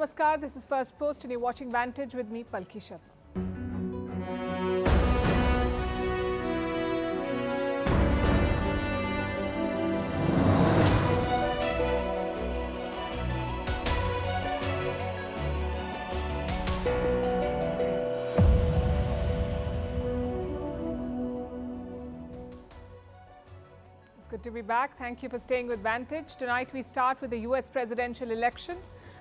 Namaskar, this is Firstpost and you're watching Vantage with me, Palki Sharma. It's good to be back. Thank you for staying with Vantage. Tonight we start with the US presidential election.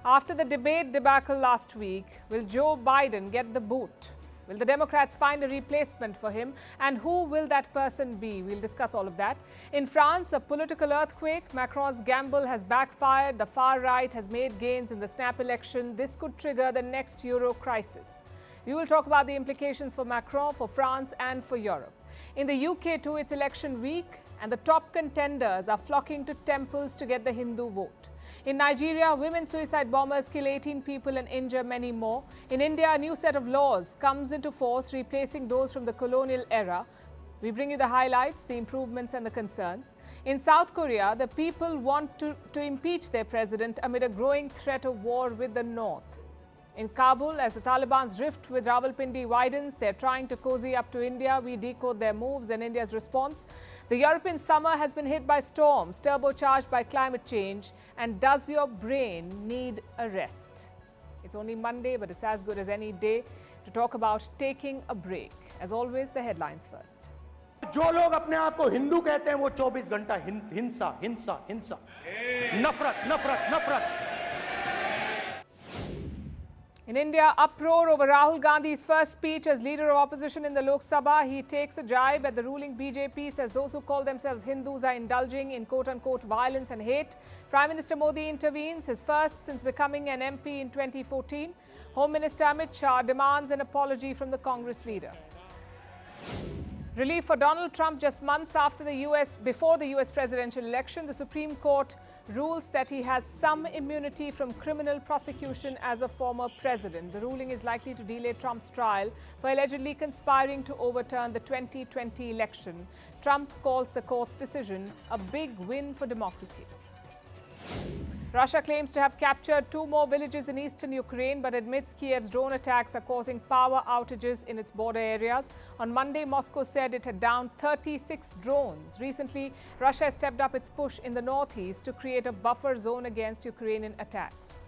After the debate debacle last week, will Joe Biden get the boot? Will the Democrats find a replacement for him? And who will that person be? We'll discuss all of that. In France, a political earthquake. Macron's gamble has backfired. The far right has made gains in the snap election. This could trigger the next Euro crisis. We will talk about the implications for Macron, for France and for Europe. In the UK too, it's election week and the top contenders are flocking to temples to get the Hindu vote. In Nigeria, women suicide bombers kill 18 people and injure many more. In India, a new set of laws comes into force, replacing those from the colonial era. We bring you the highlights, the improvements and the concerns. In South Korea, the people want to impeach their president amid a growing threat of war with the North. In Kabul, as the Taliban's rift with Rawalpindi widens, they're trying to cozy up to India. We decode their moves and India's response. The European summer has been hit by storms, turbocharged by climate change. And does your brain need a rest? It's only Monday, but it's as good as any day to talk about taking a break. As always, the headlines first. जो लोग अपने आप को हिंदू कहते हैं वो 24 घंटा हिंसा हिंसा हिंसा नफरत नफरत नफरत. In India, uproar over Rahul Gandhi's first speech as leader of opposition in the Lok Sabha. He takes a jibe at the ruling BJP, says those who call themselves Hindus are indulging in quote-unquote violence and hate. Prime Minister Modi intervenes, his first since becoming an MP in 2014. Home Minister Amit Shah demands an apology from the Congress leader. Relief for Donald Trump just months after before the US presidential election. The Supreme Court rules that he has some immunity from criminal prosecution as a former president. The ruling is likely to delay Trump's trial for allegedly conspiring to overturn the 2020 election. Trump calls the court's decision a big win for democracy. Russia claims to have captured 2 more villages in eastern Ukraine, but admits Kiev's drone attacks are causing power outages in its border areas. On Monday, Moscow said it had downed 36 drones. Recently, Russia has stepped up its push in the northeast to create a buffer zone against Ukrainian attacks.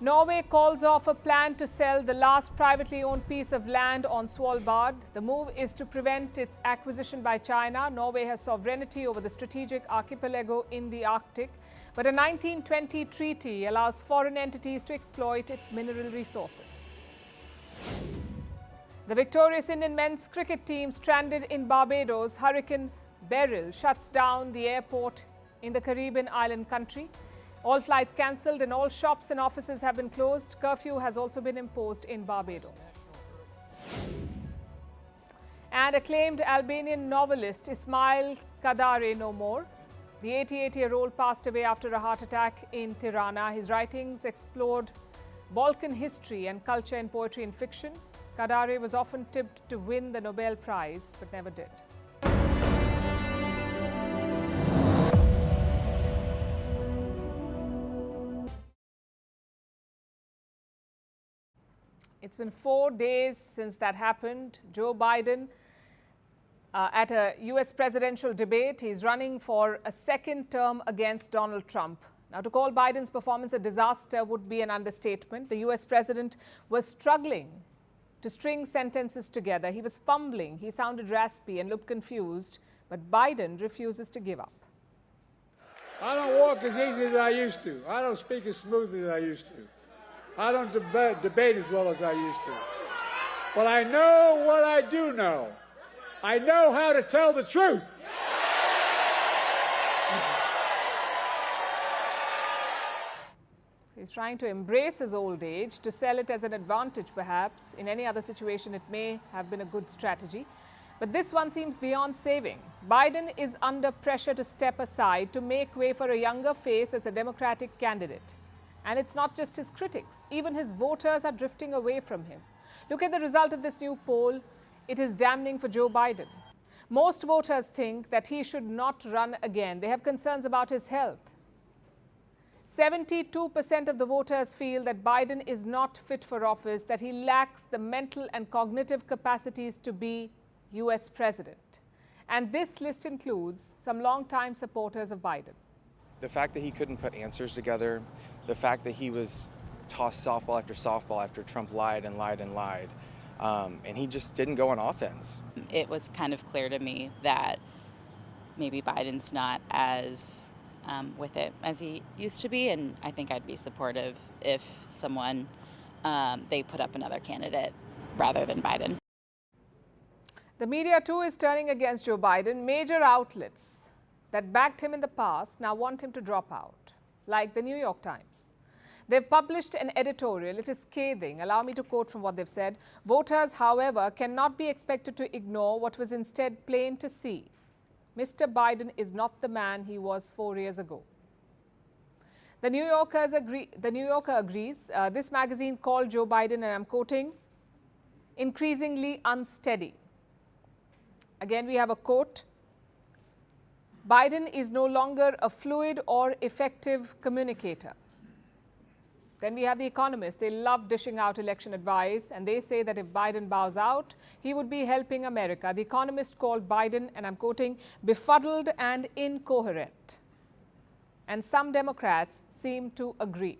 Norway calls off a plan to sell the last privately owned piece of land on Svalbard. The move is to prevent its acquisition by China. Norway has sovereignty over the strategic archipelago in the Arctic, but a 1920 treaty allows foreign entities to exploit its mineral resources. The victorious Indian men's cricket team stranded in Barbados. Hurricane Beryl shuts down the airport in the Caribbean island country. All flights cancelled and all shops and offices have been closed. Curfew has also been imposed in Barbados. And acclaimed Albanian novelist Ismail Kadare no more. The 88-year-old passed away after a heart attack in Tirana. His writings explored Balkan history and culture in poetry and fiction. Kadare was often tipped to win the Nobel Prize, but never did. It's been 4 days since that happened. Joe Biden at a US presidential debate. He's running for a second term against Donald Trump. Now, to call Biden's performance a disaster would be an understatement. The US president was struggling to string sentences together. He was fumbling. He sounded raspy and looked confused. But Biden refuses to give up. I don't walk as easy as I used to. I don't speak as smoothly as I used to. I don't debate as well as I used to. But I know what I do know. I know how to tell the truth. He's trying to embrace his old age, to sell it as an advantage perhaps. In any other situation, it may have been a good strategy. But this one seems beyond saving. Biden is under pressure to step aside to make way for a younger face as a Democratic candidate. And it's not just his critics. Even his voters are drifting away from him. Look at the result of this new poll. It is damning for Joe Biden. Most voters think that he should not run again. They have concerns about his health. 72% of the voters feel that Biden is not fit for office, that he lacks the mental and cognitive capacities to be US president. And this list includes some longtime supporters of Biden. The fact that he couldn't put answers together, the fact that he was tossed softball after Trump lied and lied and lied, and he just didn't go on offense. It was kind of clear to me that maybe Biden's not as with it as he used to be, and I think I'd be supportive if they put up another candidate rather than Biden. The media too is turning against Joe Biden. Major outlets that backed him in the past now want him to drop out, like the New York Times. They've published an editorial. It is scathing. Allow me to quote from what they've said. Voters, however, cannot be expected to ignore what was instead plain to see. Mr. Biden is not the man he was 4 years ago. The New Yorker agrees. This magazine called Joe Biden, and I'm quoting, increasingly unsteady. Again, we have a quote. Biden is no longer a fluid or effective communicator. Then we have The Economist. They love dishing out election advice, and they say that if Biden bows out, he would be helping America. The Economist called Biden, and I'm quoting, befuddled and incoherent. And some Democrats seem to agree.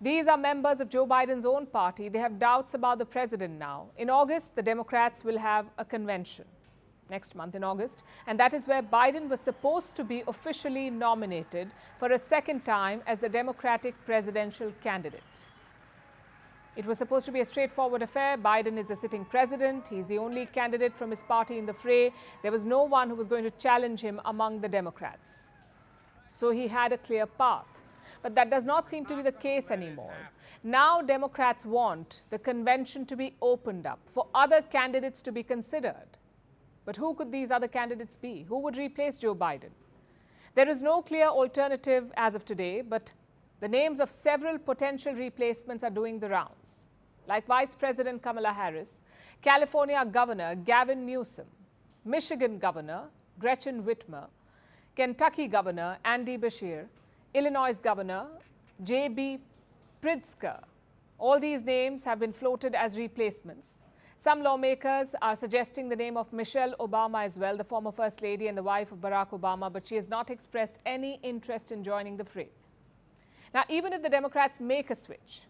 These are members of Joe Biden's own party. They have doubts about the president now. In August, the Democrats will have a convention. Next month in August, and that is where Biden was supposed to be officially nominated for a second time as the Democratic presidential candidate. It was supposed to be a straightforward affair. Biden is a sitting president. He's the only candidate from his party in the fray. There was no one who was going to challenge him among the Democrats. So he had a clear path. But that does not seem to be the case anymore. Now Democrats want the convention to be opened up for other candidates to be considered. But who could these other candidates be? Who would replace Joe Biden? There is no clear alternative as of today, but the names of several potential replacements are doing the rounds, like Vice President Kamala Harris, California Governor Gavin Newsom, Michigan Governor Gretchen Whitmer, Kentucky Governor Andy Beshear, Illinois Governor J.B. Pritzker. All these names have been floated as replacements. Some lawmakers are suggesting the name of Michelle Obama as well, the former First Lady and the wife of Barack Obama, but she has not expressed any interest in joining the fray. Now, even if the Democrats make a switch,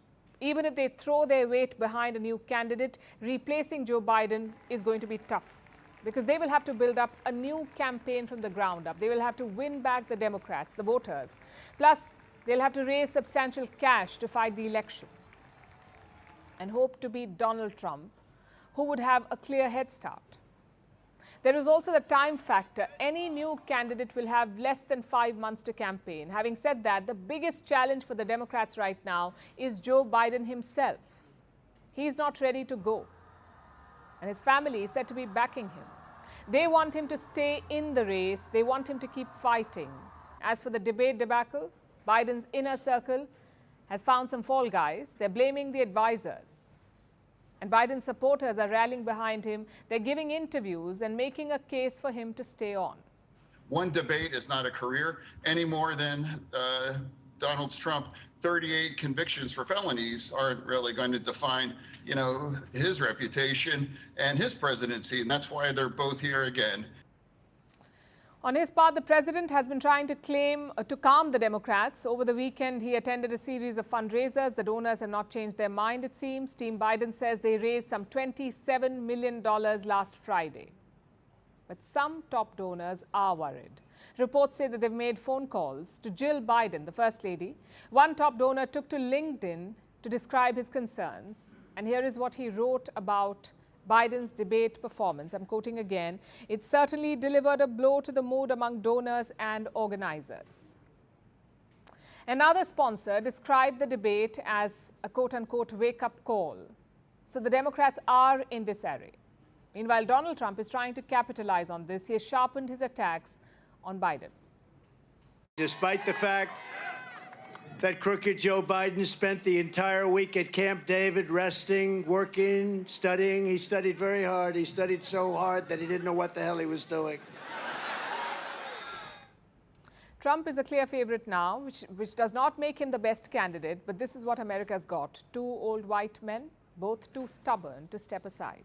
even if they throw their weight behind a new candidate, replacing Joe Biden is going to be tough because they will have to build up a new campaign from the ground up. They will have to win back the Democrats, the voters. Plus, they'll have to raise substantial cash to fight the election and hope to beat Donald Trump, who would have a clear head start. There is also the time factor. Any new candidate will have less than 5 months to campaign. Having said that, the biggest challenge for the Democrats right now is Joe Biden himself. He's not ready to go, and his family is said to be backing him. They want him to stay in the race. They want him to keep fighting. As for the debate debacle, Biden's inner circle has found some fall guys. They're blaming the advisors. And Biden's supporters are rallying behind him. They're giving interviews and making a case for him to stay on. One debate is not a career any more than Donald Trump. 38 convictions for felonies aren't really going to define, his reputation and his presidency. And that's why they're both here again. On his part, the president has been trying to calm the Democrats. Over the weekend, he attended a series of fundraisers. The donors have not changed their mind, it seems. Team Biden says they raised some $27 million last Friday. But some top donors are worried. Reports say that they've made phone calls to Jill Biden, the First Lady. One top donor took to LinkedIn to describe his concerns. And here is what he wrote about Biden's debate performance. I'm quoting again. It certainly delivered a blow to the mood among donors and organizers. Another sponsor described the debate as a quote-unquote wake-up call. So the Democrats are in disarray. Meanwhile, Donald Trump is trying to capitalize on this. He has sharpened his attacks on Biden. Despite the fact that crooked Joe Biden spent the entire week at Camp David resting, working, studying. He studied very hard. He studied so hard that he didn't know what the hell he was doing. Trump is a clear favorite now, which does not make him the best candidate, but this is what America's got. Two old white men, both too stubborn to step aside.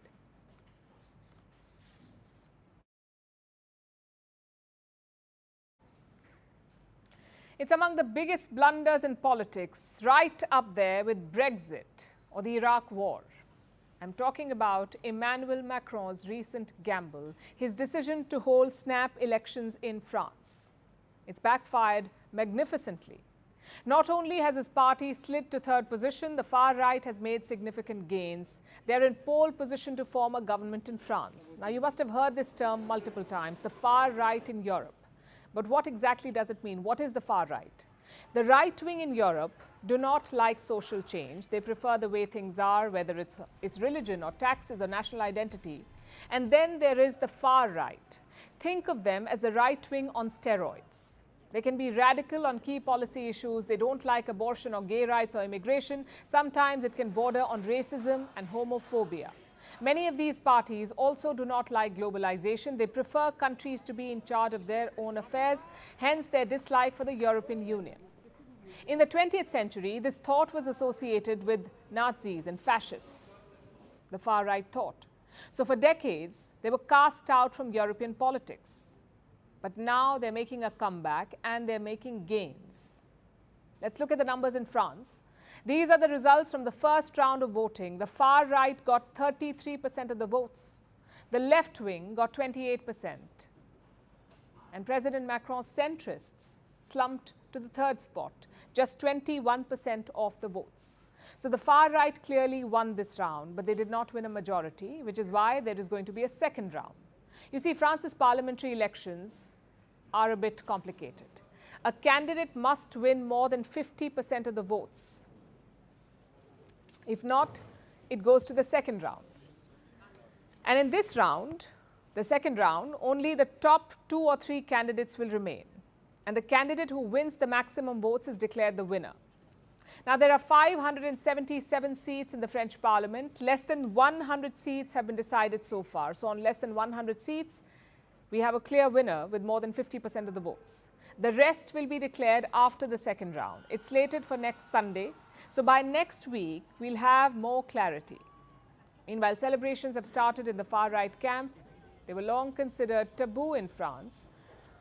It's among the biggest blunders in politics, right up there with Brexit or the Iraq War. I'm talking about Emmanuel Macron's recent gamble, his decision to hold snap elections in France. It's backfired magnificently. Not only has his party slid to third position, the far right has made significant gains. They're in pole position to form a government in France. Now, you must have heard this term multiple times, the far right in Europe. But what exactly does it mean? What is the far right? The right wing in Europe do not like social change. They prefer the way things are, whether it's religion or taxes or national identity. And then there is the far right. Think of them as the right wing on steroids. They can be radical on key policy issues. They don't like abortion or gay rights or immigration. Sometimes it can border on racism and homophobia. Many of these parties also do not like globalization. They prefer countries to be in charge of their own affairs, hence their dislike for the European Union. In the 20th century, this thought was associated with Nazis and fascists, the far-right thought. So for decades, they were cast out from European politics. But now they're making a comeback and they're making gains. Let's look at the numbers in France. These are the results from the first round of voting. The far right got 33% of the votes. The left wing got 28%. And President Macron's centrists slumped to the third spot, just 21% of the votes. So the far right clearly won this round, but they did not win a majority, which is why there is going to be a second round. You see, France's parliamentary elections are a bit complicated. A candidate must win more than 50% of the votes. If not, it goes to the second round. And in this round, the second round, only the top 2 or 3 candidates will remain. And the candidate who wins the maximum votes is declared the winner. Now, there are 577 seats in the French parliament. Less than 100 seats have been decided so far. So on less than 100 seats, we have a clear winner with more than 50% of the votes. The rest will be declared after the second round. It's slated for next Sunday. So by next week, we'll have more clarity. Meanwhile, celebrations have started in the far-right camp. They were long considered taboo in France,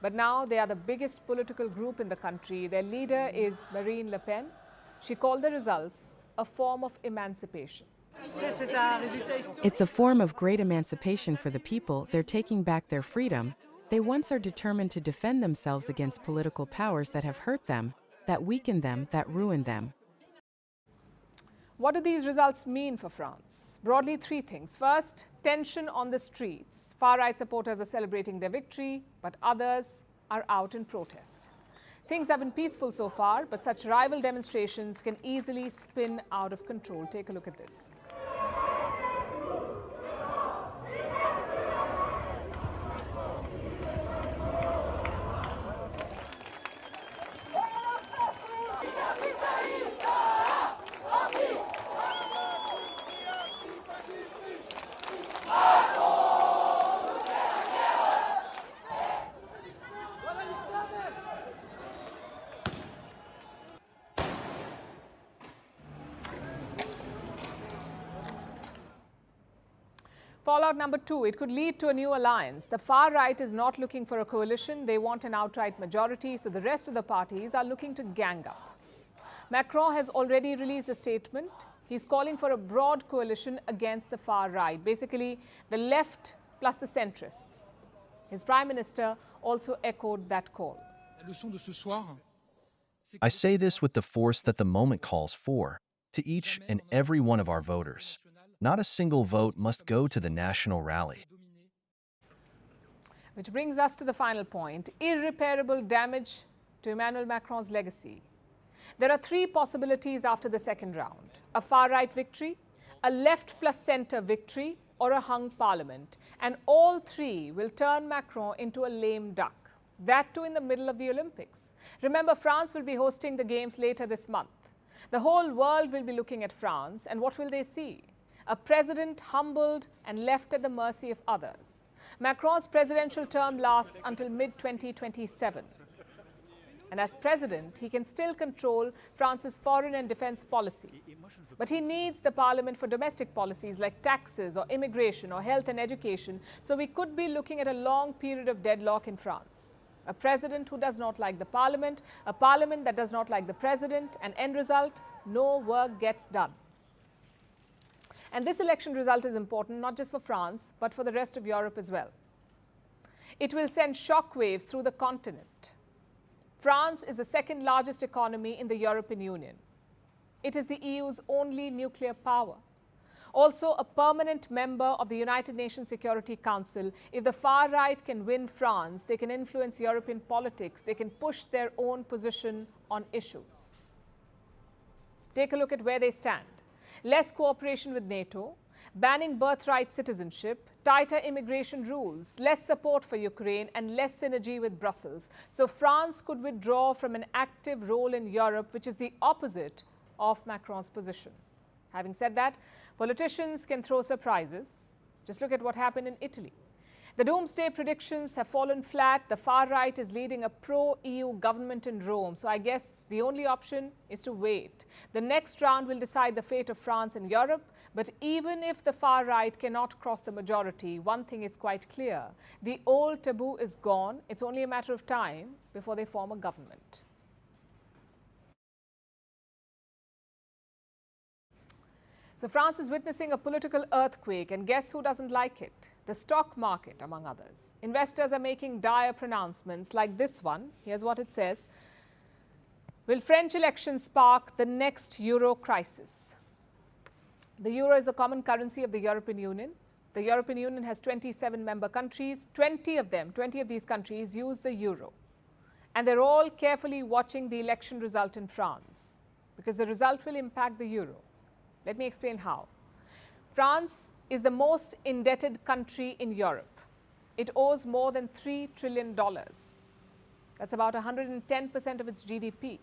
but now they are the biggest political group in the country. Their leader is Marine Le Pen. She called the results a form of emancipation. It's a form of great emancipation for the people. They're taking back their freedom. They once are determined to defend themselves against political powers that have hurt them, that weakened them, that ruined them. What do these results mean for France? Broadly, 3 things. First, tension on the streets. Far-right supporters are celebrating their victory, but others are out in protest. Things have been peaceful so far, but such rival demonstrations can easily spin out of control. Take a look at this. Fallout number 2, it could lead to a new alliance. The far right is not looking for a coalition. They want an outright majority, so the rest of the parties are looking to gang up. Macron has already released a statement. He's calling for a broad coalition against the far right, basically the left plus the centrists. His prime minister also echoed that call. I say this with the force that the moment calls for, to each and every one of our voters. Not a single vote must go to the national rally. Which brings us to the final point, irreparable damage to Emmanuel Macron's legacy. There are 3 possibilities after the second round: a far-right victory, a left plus centre victory, or a hung parliament. And all 3 will turn Macron into a lame duck. That too in the middle of the Olympics. Remember, France will be hosting the games later this month. The whole world will be looking at France, and what will they see? A president humbled and left at the mercy of others. Macron's presidential term lasts until mid-2027. And as president, he can still control France's foreign and defense policy. But he needs the parliament for domestic policies like taxes or immigration or health and education. So we could be looking at a long period of deadlock in France. A president who does not like the parliament, a parliament that does not like the president, and end result, no work gets done. And this election result is important not just for France, but for the rest of Europe as well. It will send shockwaves through the continent. France is the second largest economy in the European Union. It is the EU's only nuclear power. Also a permanent member of the United Nations Security Council. If the far right can win France, they can influence European politics. They can push their own position on issues. Take a look at where they stand. Less cooperation with NATO, banning birthright citizenship, tighter immigration rules, less support for Ukraine, and less synergy with Brussels. So France could withdraw from an active role in Europe, which is the opposite of Macron's position. Having said that, politicians can throw surprises. Just look at what happened in Italy. The doomsday predictions have fallen flat. The far right is leading a pro-EU government in Rome. So I guess the only option is to wait. The next round will decide the fate of France and Europe. But even if the far right cannot cross the majority, one thing is quite clear. The old taboo is gone. It's only a matter of time before they form a government. So France is witnessing a political earthquake, and guess who doesn't like it? The stock market, among others. Investors are making dire pronouncements like this one. Here's what it says. Will French elections spark the next euro crisis? The euro is the common currency of the European Union. The European Union has 27 member countries. 20 of these countries use the euro. And they're all carefully watching the election result in France, because the result will impact the euro. Let me explain how. France is the most indebted country in Europe. It owes more than $3 trillion. That's about 110% of its GDP.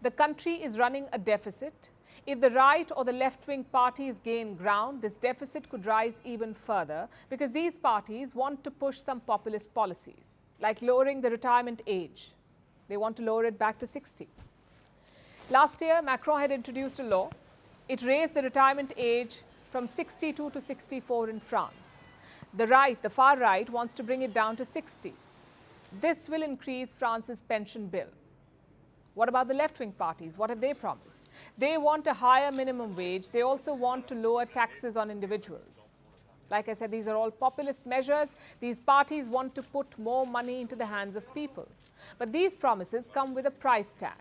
The country is running a deficit. If the right or the left-wing parties gain ground, this deficit could rise even further, because these parties want to push some populist policies, like lowering the retirement age. They want to lower it back to 60. Last year, Macron had introduced a law. It raised the retirement age from 62 to 64 in France. The right, the far right, wants to bring it down to 60. This will increase France's pension bill. What about the left-wing parties? What have they promised? They want a higher minimum wage. They also want to lower taxes on individuals. Like I said, these are all populist measures. These parties want to put more money into the hands of people. But these promises come with a price tag.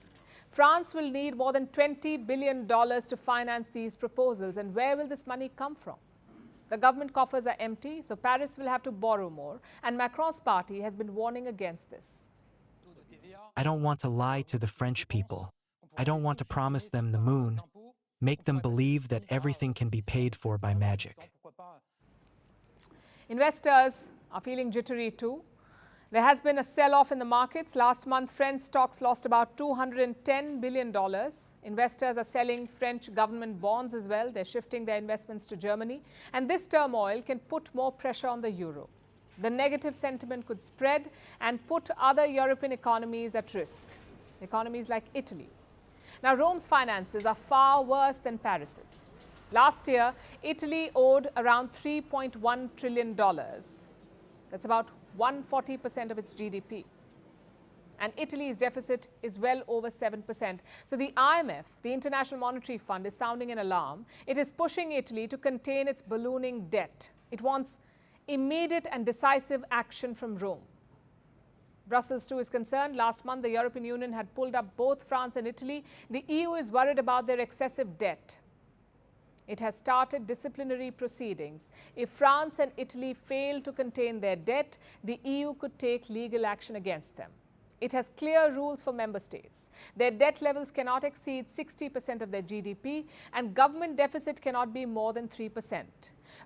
France will need more than $20 billion to finance these proposals. And where will this money come from? The government coffers are empty, so Paris will have to borrow more. And Macron's party has been warning against this. I don't want to lie to the French people. I don't want to promise them the moon, make them believe that everything can be paid for by magic. Investors are feeling jittery too. There has been a sell-off in the markets. Last month, French stocks lost about $210 billion. Investors are selling French government bonds as well. They're shifting their investments to Germany. And this turmoil can put more pressure on the euro. The negative sentiment could spread and put other European economies at risk, economies like Italy. Now, Rome's finances are far worse than Paris's. Last year, Italy owed around $3.1 trillion. That's about 140% of its GDP. And Italy's deficit is well over 7%. So the IMF, the International Monetary Fund, is sounding an alarm. It is pushing Italy to contain its ballooning debt. It wants immediate and decisive action from Rome. Brussels too is concerned. Last month, the European Union had pulled up both France and Italy. The EU is worried about their excessive debt. It has started disciplinary proceedings. If France and Italy fail to contain their debt, the EU could take legal action against them. It has clear rules for member states. Their debt levels cannot exceed 60% of their GDP, and government deficit cannot be more than 3%.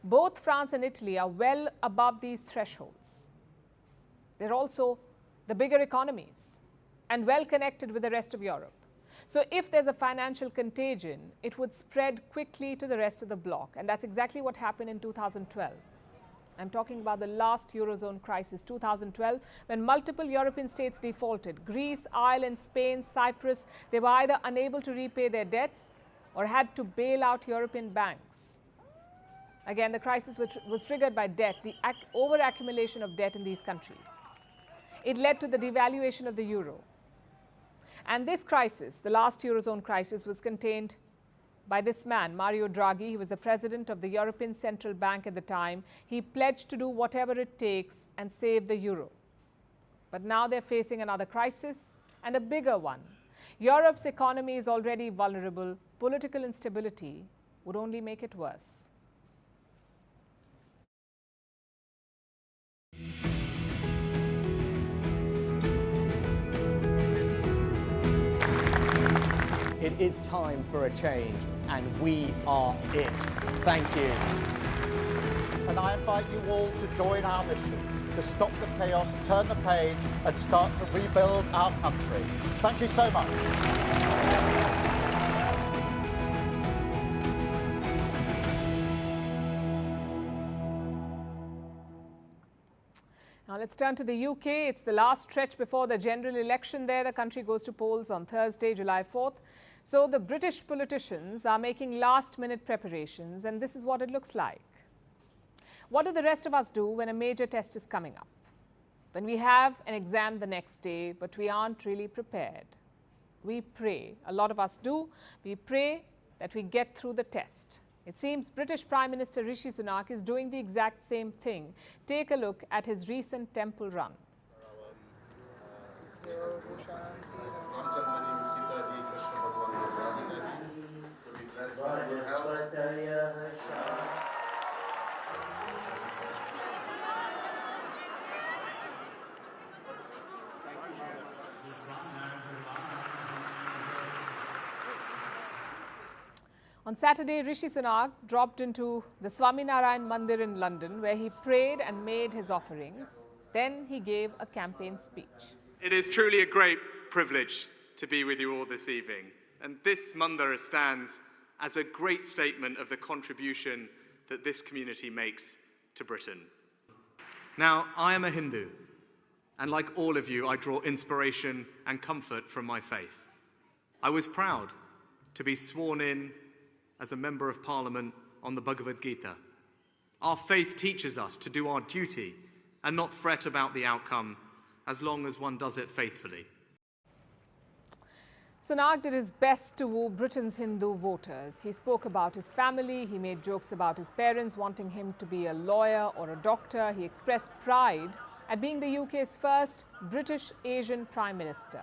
Both France and Italy are well above these thresholds. They're also the bigger economies and well connected with the rest of Europe. So if there's a financial contagion, it would spread quickly to the rest of the bloc. And that's exactly what happened in 2012. I'm talking about the last Eurozone crisis, 2012, when multiple European states defaulted. Greece, Ireland, Spain, Cyprus, they were either unable to repay their debts or had to bail out European banks. Again, the crisis was triggered by debt, the over-accumulation of debt in these countries. It led to the devaluation of the euro. And this crisis, the last Eurozone crisis, was contained by this man, Mario Draghi. He was the president of the European Central Bank at the time. He pledged to do whatever it takes and save the euro. But now they're facing another crisis, and a bigger one. Europe's economy is already vulnerable. Political instability would only make it worse. It is time for a change, and we are it. Thank you. And I invite you all to join our mission to stop the chaos, turn the page, and start to rebuild our country. Thank you so much. Now let's turn to the UK. It's the last stretch before the general election there. The country goes to polls on Thursday, July 4th. So the British politicians are making last-minute preparations, and this is what it looks like. What do the rest of us do when a major test is coming up? When we have an exam the next day, but we aren't really prepared? We pray. A lot of us do. We pray that we get through the test. It seems British Prime Minister Rishi Sunak is doing the exact same thing. Take a look at his recent temple run. On Saturday, Rishi Sunak dropped into the Swaminarayan Mandir in London, where he prayed and made his offerings. Then he gave a campaign speech. It is truly a great privilege to be with you all this evening. And this Mandir stands as a great statement of the contribution that this community makes to Britain. Now, I am a Hindu, and like all of you, I draw inspiration and comfort from my faith. I was proud to be sworn in as a Member of Parliament on the Bhagavad Gita. Our faith teaches us to do our duty and not fret about the outcome, as long as one does it faithfully. Sunak did his best to woo Britain's Hindu voters. He spoke about his family, he made jokes about his parents wanting him to be a lawyer or a doctor. He expressed pride at being the UK's first British Asian Prime Minister.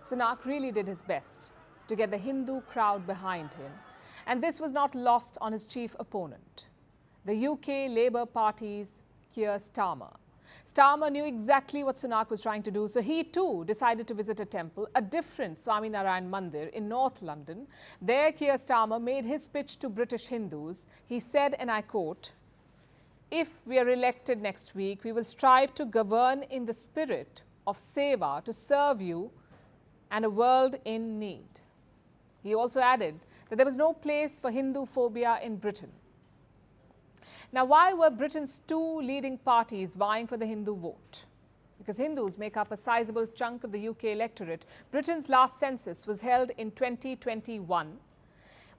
Sunak really did his best to get the Hindu crowd behind him. And this was not lost on his chief opponent, the UK Labour Party's Keir Starmer. Starmer knew exactly what Sunak was trying to do, so he too decided to visit a temple, a different Swaminarayan Mandir in North London. There, Keir Starmer made his pitch to British Hindus. He said, and I quote, "If we are elected next week, we will strive to govern in the spirit of Seva, to serve you and a world in need." He also added that there was no place for Hindu phobia in Britain. Now, why were Britain's two leading parties vying for the Hindu vote? Because Hindus make up a sizable chunk of the UK electorate. Britain's last census was held in 2021.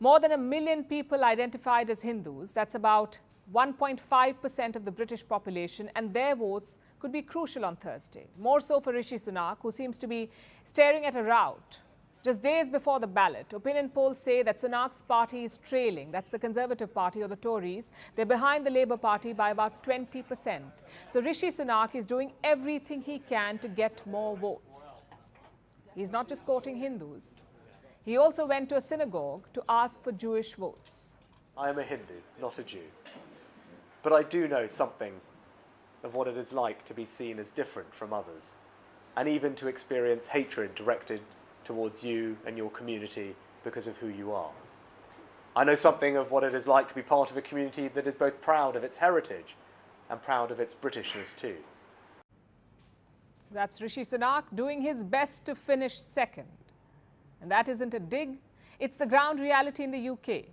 More than 1 million people identified as Hindus. That's about 1.5% of the British population, and their votes could be crucial on Thursday. More so for Rishi Sunak, who seems to be staring at a rout. Just days before the ballot, opinion polls say that Sunak's party is trailing. That's the Conservative Party, or the Tories. They're behind the Labour Party by about 20%. So Rishi Sunak is doing everything he can to get more votes. He's not just quoting Hindus. He also went to a synagogue to ask for Jewish votes. I am a Hindu, not a Jew. But I do know something of what it is like to be seen as different from others, and even to experience hatred directed towards you and your community because of who you are. I know something of what it is like to be part of a community that is both proud of its heritage and proud of its Britishness too. So that's Rishi Sunak doing his best to finish second. And that isn't a dig, it's the ground reality in the UK.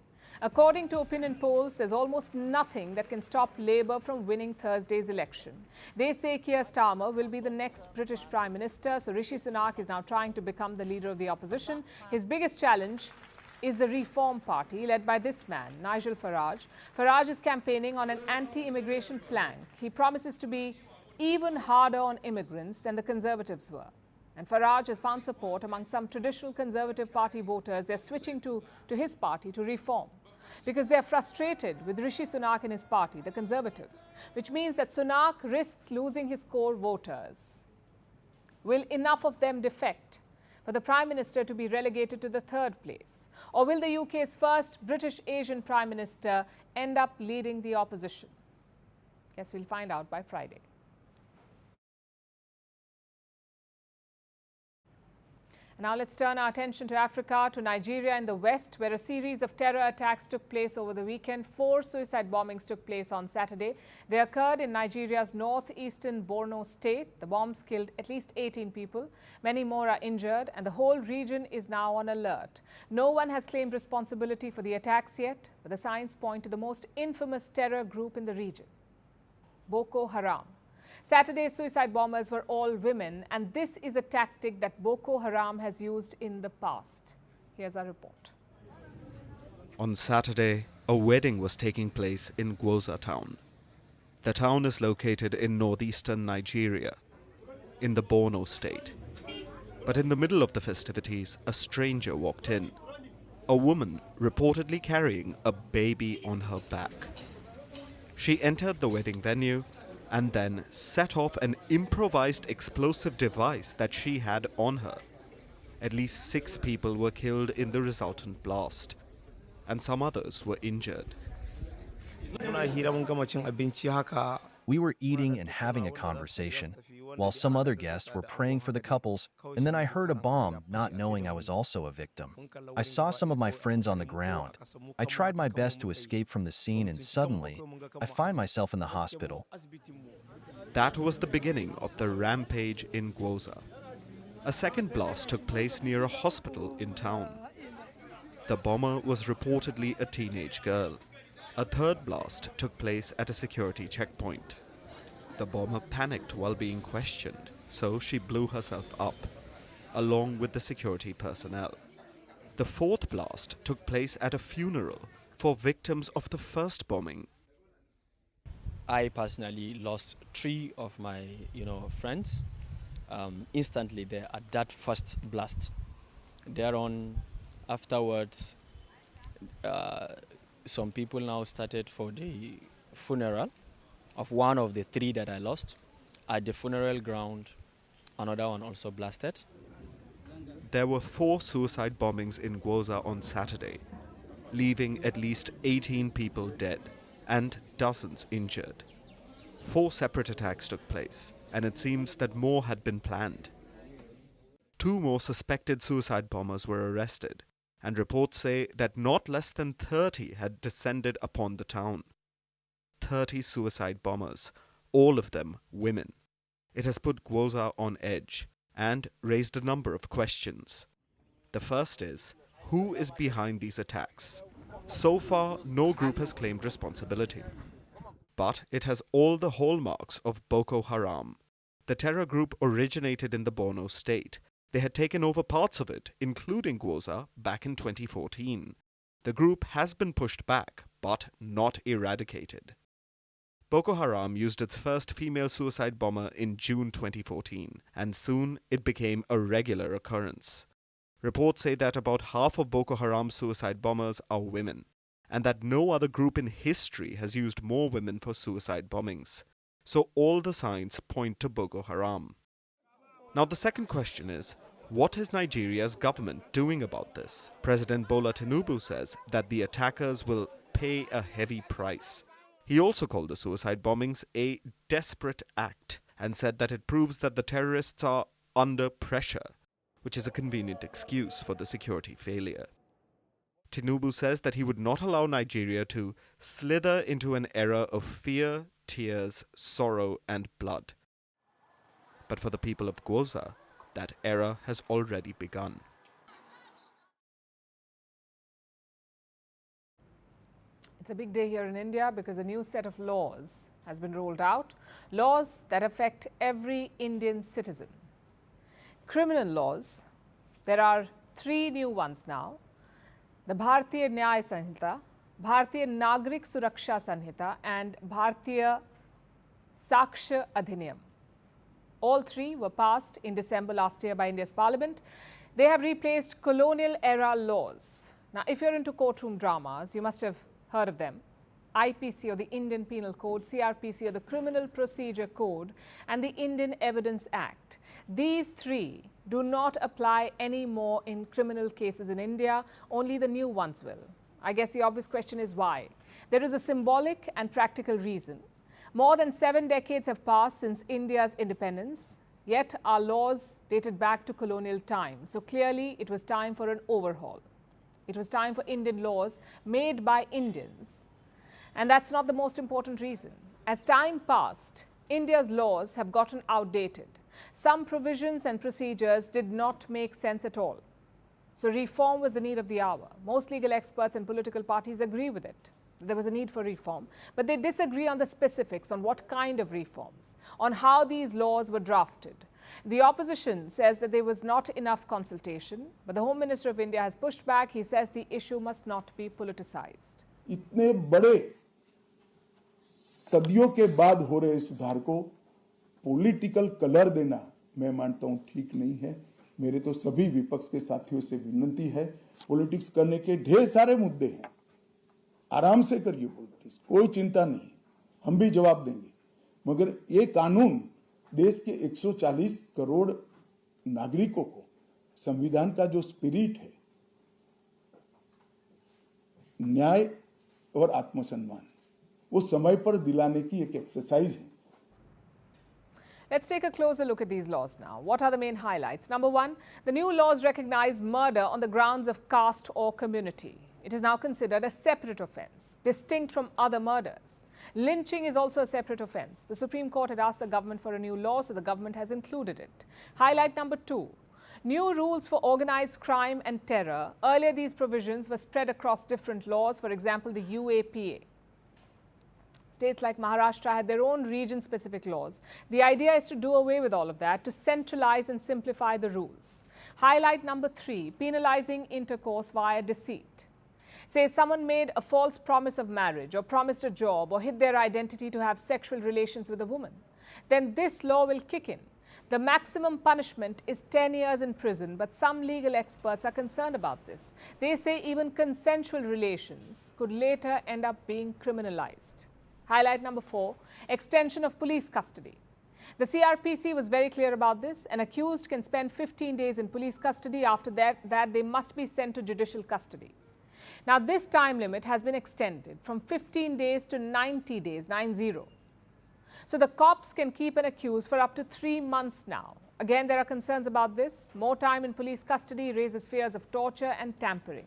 According to opinion polls, there's almost nothing that can stop Labour from winning Thursday's election. They say Keir Starmer will be the next British Prime Minister, so Rishi Sunak is now trying to become the leader of the opposition. His biggest challenge is the Reform Party, led by this man, Nigel Farage. Farage is campaigning on an anti-immigration plank. He promises to be even harder on immigrants than the Conservatives were. And Farage has found support among some traditional Conservative Party voters. They're switching to his party, to Reform, because they're frustrated with Rishi Sunak and his party, the Conservatives, which means that Sunak risks losing his core voters. Will enough of them defect for the Prime Minister to be relegated to the third place? Or will the UK's first British Asian Prime Minister end up leading the opposition? Guess we'll find out by Friday. Now let's turn our attention to Africa, to Nigeria in the west, where a series of terror attacks took place over the weekend. 4 suicide bombings took place on Saturday. They occurred in Nigeria's northeastern Borno state. The bombs killed at least 18 people. Many more are injured, and the whole region is now on alert. No one has claimed responsibility for the attacks yet, but the signs point to the most infamous terror group in the region, Boko Haram. Saturday's suicide bombers were all women, and this is a tactic that Boko Haram has used in the past. Here's our report. On Saturday, a wedding was taking place in Gwoza town. The town is located in northeastern Nigeria, in the Borno state. But in the middle of the festivities, a stranger walked in. A woman reportedly carrying a baby on her back. She entered the wedding venue and then set off an improvised explosive device that she had on her. At least 6 people were killed in the resultant blast, and some others were injured. We were eating and having a conversation, while some other guests were praying for the couples, and then I heard a bomb, not knowing I was also a victim. I saw some of my friends on the ground. I tried my best to escape from the scene, and suddenly, I find myself in the hospital. That was the beginning of the rampage in Gwoza. A second blast took place near a hospital in town. The bomber was reportedly a teenage girl. A third blast took place at a security checkpoint. The bomber panicked while being questioned, so she blew herself up, along with the security personnel. The fourth blast took place at a funeral for victims of the first bombing. I personally lost 3 of my, friends instantly there at that first blast. Thereon, afterwards, some people now started for the funeral of one of the 3 that I lost. At the funeral ground, another one also blasted. There were 4 suicide bombings in Gwoza on Saturday, leaving at least 18 people dead and dozens injured. 4 separate attacks took place, and it seems that more had been planned. 2 more suspected suicide bombers were arrested, and reports say that not less than 30 had descended upon the town. 30 suicide bombers, all of them women. It has put Gwoza on edge and raised a number of questions. The first is, who is behind these attacks? So far, no group has claimed responsibility. But it has all the hallmarks of Boko Haram. The terror group originated in the Borno state. They had taken over parts of it, including Gwoza, back in 2014. The group has been pushed back, but not eradicated. Boko Haram used its first female suicide bomber in June 2014, and soon it became a regular occurrence. Reports say that about half of Boko Haram's suicide bombers are women, and that no other group in history has used more women for suicide bombings. So all the signs point to Boko Haram. Now the second question is, what is Nigeria's government doing about this? President Bola Tinubu says that the attackers will pay a heavy price. He also called the suicide bombings a desperate act and said that it proves that the terrorists are under pressure, which is a convenient excuse for the security failure. Tinubu says that he would not allow Nigeria to slither into an era of fear, tears, sorrow and blood. But for the people of Gwoza, that era has already begun. It's a big day here in India because a new set of laws has been rolled out, laws that affect every Indian citizen. Criminal laws, there are 3 new ones now. The Bharatiya Nyaya Sanhita, Bharatiya Nagrik Suraksha Sanhita and Bharatiya Saksha Adhiniyam. All 3 were passed in December last year by India's parliament. They have replaced colonial era laws. Now, if you're into courtroom dramas, you must have heard of them. IPC or the Indian Penal Code, CRPC or the Criminal Procedure Code and the Indian Evidence Act. These 3 do not apply anymore in criminal cases in India, only the new ones will. I guess the obvious question is why? There is a symbolic and practical reason. More than 7 decades have passed since India's independence, yet our laws dated back to colonial times. So clearly it was time for an overhaul. It was time for Indian laws made by Indians. And that's not the most important reason. As time passed, India's laws have gotten outdated. Some provisions and procedures did not make sense at all. So reform was the need of the hour. Most legal experts and political parties agree with it. There was a need for reform, but they disagree on the specifics, on what kind of reforms, on how these laws were drafted. The opposition says that there was not enough consultation, but the Home Minister of India has pushed back. He says the issue must not be politicized. इतने बड़े सदियों के बाद हो रहे सुधार को political colour देना मैं मानता हूं ठीक नहीं है। मेरे तो सभी विपक्ष के साथियों से विनती है, पॉलिटिक्स करने के ढेर सारे मुद्दे हैं, आराम से करिए पॉलिटिक्स, कोई चिंता नहीं, हम भी जवाब देंगे। मगर ये कानून देश के 140 करोड़ नागरिकों को संविधान का जो स्पिरिट है, न्याय और आत्मसम्मान, वो समय पर दिलाने की एक एक्सरसाइज है। Let's take a closer look at these laws now. What are the main highlights? Number 1, the new laws recognize murder on the grounds of caste or community. It is now considered a separate offence, distinct from other murders. Lynching is also a separate offence. The Supreme Court had asked the government for a new law, so the government has included it. Highlight number 2, new rules for organised crime and terror. Earlier, these provisions were spread across different laws, for example, the UAPA. States like Maharashtra had their own region-specific laws. The idea is to do away with all of that, to centralize and simplify the rules. Highlight number 3, penalizing intercourse via deceit. Say someone made a false promise of marriage or promised a job or hid their identity to have sexual relations with a woman. Then this law will kick in. The maximum punishment is 10 years in prison, but some legal experts are concerned about this. They say even consensual relations could later end up being criminalized. Highlight number 4, extension of police custody. The CRPC was very clear about this. An accused can spend 15 days in police custody. After that they must be sent to judicial custody. Now, this time limit has been extended from 15 days to 90 days, 90. So the cops can keep an accused for up to 3 months now. Again, there are concerns about this. More time in police custody raises fears of torture and tampering.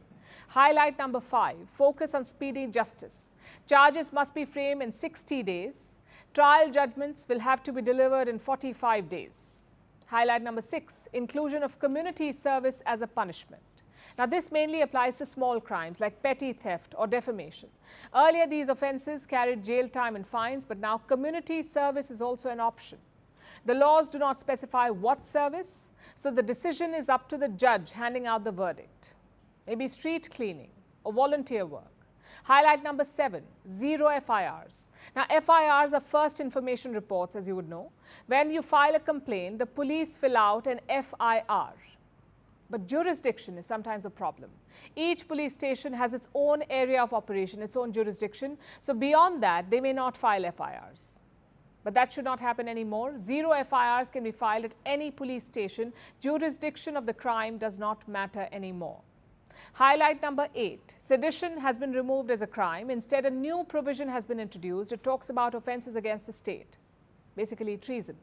Highlight number 5, focus on speedy justice. Charges must be framed in 60 days. Trial judgments will have to be delivered in 45 days. Highlight number 6, inclusion of community service as a punishment. Now, this mainly applies to small crimes like petty theft or defamation. Earlier, these offences carried jail time and fines, but now community service is also an option. The laws do not specify what service, so the decision is up to the judge handing out the verdict. Maybe street cleaning or volunteer work. Highlight number 7, zero FIRs. Now, FIRs are first information reports, as you would know. When you file a complaint, the police fill out an FIR. But jurisdiction is sometimes a problem. Each police station has its own area of operation, its own jurisdiction. So beyond that, they may not file FIRs. But that should not happen anymore. Zero FIRs can be filed at any police station. Jurisdiction of the crime does not matter anymore. Highlight number 8, sedition has been removed as a crime. Instead, a new provision has been introduced. It talks about offences against the state, basically treason.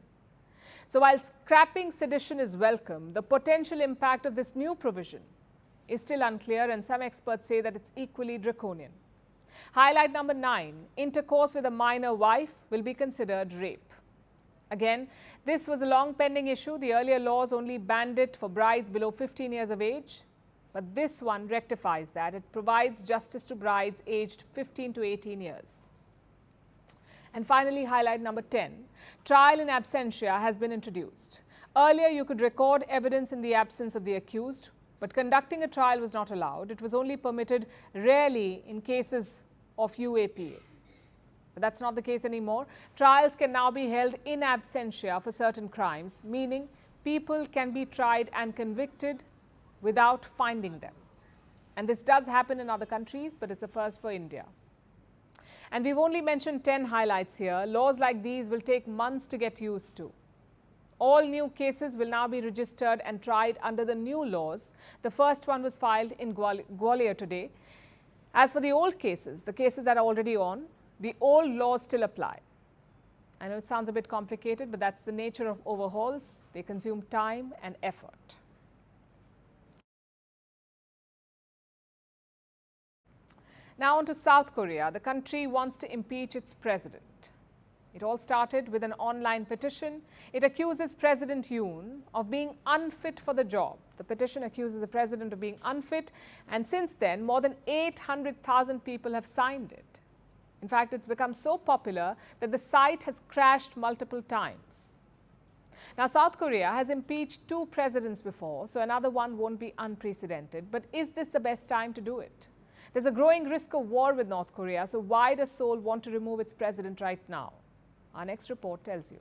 So while scrapping sedition is welcome, the potential impact of this new provision is still unclear, and some experts say that it's equally draconian. Highlight number 9, intercourse with a minor wife will be considered rape. Again, this was a long pending issue. The earlier laws only banned it for brides below 15 years of age. But this one rectifies that. It provides justice to brides aged 15 to 18 years. And finally, highlight number 10, trial in absentia has been introduced. Earlier, you could record evidence in the absence of the accused, but conducting a trial was not allowed. It was only permitted rarely in cases of UAPA. But that's not the case anymore. Trials can now be held in absentia for certain crimes, meaning people can be tried and convicted without finding them. And this does happen in other countries, but it's a first for India. And we've only mentioned 10 highlights here. Laws like these will take months to get used to. All new cases will now be registered and tried under the new laws. The first one was filed in Gwalior today. As for the old cases, the cases that are already on, the old laws still apply. I know it sounds a bit complicated, but that's the nature of overhauls. They consume time and effort. Now on to South Korea. The country wants to impeach its president. It all started with an online petition. It accuses President Yoon of being unfit for the job. The petition accuses the president of being unfit, and since then, more than 800,000 people have signed it. In fact, it's become so popular that the site has crashed multiple times. Now, South Korea has impeached 2 presidents before, so another one won't be unprecedented. But is this the best time to do it? There's a growing risk of war with North Korea, so why does Seoul want to remove its president right now? Our next report tells you.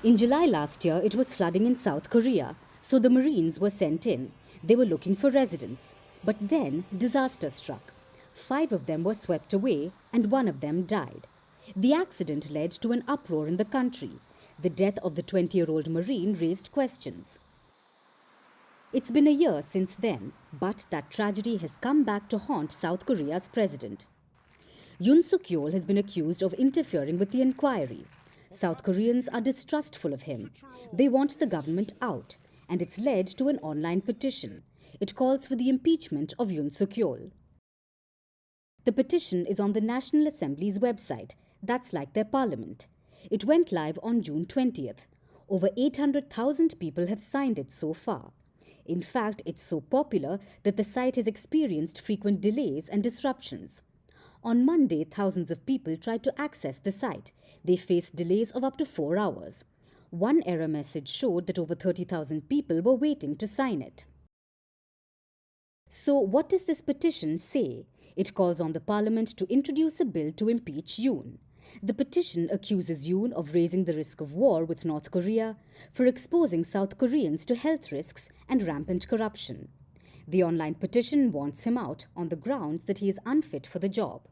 In July last year, it was flooding in South Korea, so the Marines were sent in. They were looking for residents. But then disaster struck. 5 of them were swept away and 1 of them died. The accident led to an uproar in the country. The death of the 20-year-old Marine raised questions. It's been a year since then, but that tragedy has come back to haunt South Korea's president. Yoon Suk-yeol has been accused of interfering with the inquiry. South Koreans are distrustful of him. They want the government out, and it's led to an online petition. It calls for the impeachment of Yoon Suk-yeol. The petition is on the National Assembly's website. That's like their parliament. It went live on June 20th. Over 800,000 people have signed it so far. In fact, it's so popular that the site has experienced frequent delays and disruptions. On Monday, thousands of people tried to access the site. They faced delays of up to 4 hours. One error message showed that over 30,000 people were waiting to sign it. So what does this petition say? It calls on the parliament to introduce a bill to impeach Yoon. The petition accuses Yoon of raising the risk of war with North Korea, for exposing South Koreans to health risks and rampant corruption. The online petition wants him out on the grounds that he is unfit for the job.